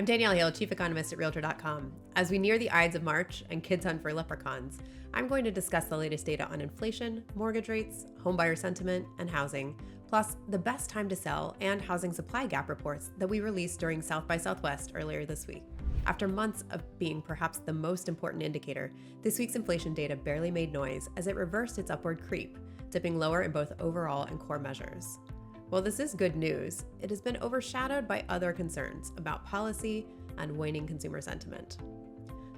Danielle Hale, Chief Economist at Realtor.com. As we near the Ides of March and kids hunt for leprechauns, I'm going to discuss the latest data on inflation, mortgage rates, homebuyer sentiment, and housing, plus the best time to sell and housing supply gap reports that we released during South by Southwest earlier this week. After months of being perhaps the most important indicator, this week's inflation data barely made noise as it reversed its upward creep, dipping lower in both overall and core measures. While this is good news, it has been overshadowed by other concerns about policy and waning consumer sentiment.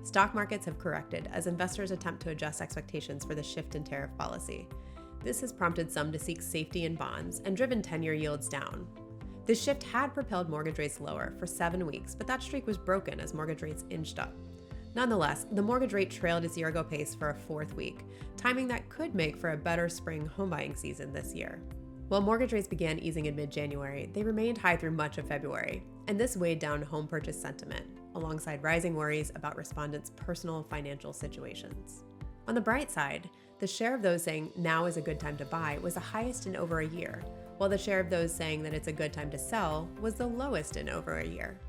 Stock markets have corrected as investors attempt to adjust expectations for the shift in tariff policy. This has prompted some to seek safety in bonds and driven 10-year yields down. This shift had propelled mortgage rates lower for 7 weeks, but that streak was broken as mortgage rates inched up. Nonetheless, the mortgage rate trailed its year-ago pace for a 4th week, timing that could make for a better spring home buying season this year. While mortgage rates began easing in mid-January, they remained high through much of February, and this weighed down home purchase sentiment, alongside rising worries about respondents' personal financial situations. On the bright side, the share of those saying now is a good time to buy was the highest in over a year, while the share of those saying that it's a good time to sell was the lowest in over a year.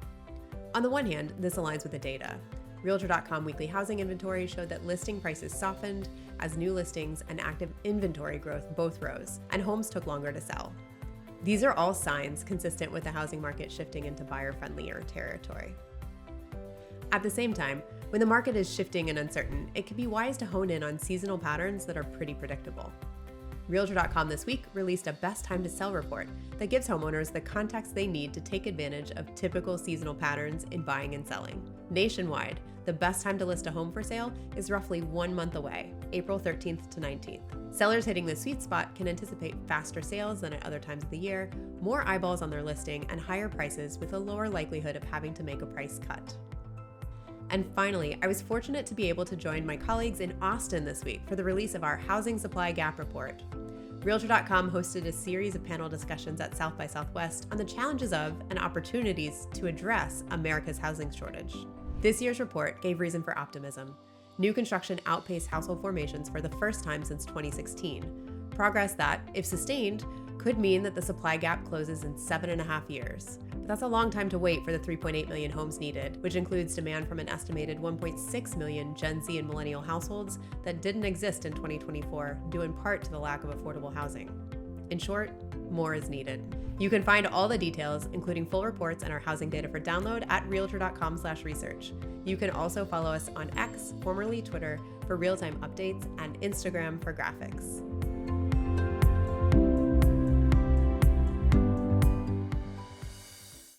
On the one hand, this aligns with the data. Realtor.com weekly housing inventory showed that listing prices softened as new listings and active inventory growth both rose, and homes took longer to sell. These are all signs consistent with the housing market shifting into buyer-friendlier territory. At the same time, when the market is shifting and uncertain, it can be wise to hone in on seasonal patterns that are pretty predictable. Realtor.com this week released a best time to sell report that gives homeowners the context they need to take advantage of typical seasonal patterns in buying and selling. Nationwide, the best time to list a home for sale is roughly 1 month away, April 13th to 19th. Sellers hitting the sweet spot can anticipate faster sales than at other times of the year, more eyeballs on their listing, and higher prices with a lower likelihood of having to make a price cut. And finally, I was fortunate to be able to join my colleagues in Austin this week for the release of our Housing Supply Gap Report. Realtor.com hosted a series of panel discussions at South by Southwest on the challenges of and opportunities to address America's housing shortage. This year's report gave reason for optimism. New construction outpaced household formations for the first time since 2016, progress that, if sustained, could mean that the supply gap closes in 7.5 years. But that's a long time to wait for the 3.8 million homes needed, which includes demand from an estimated 1.6 million Gen Z and millennial households that didn't exist in 2024, due in part to the lack of affordable housing. In short, more is needed. You can find all the details, including full reports and our housing data for download at Realtor.com/research. You can also follow us on X, formerly Twitter, for real-time updates and Instagram for graphics.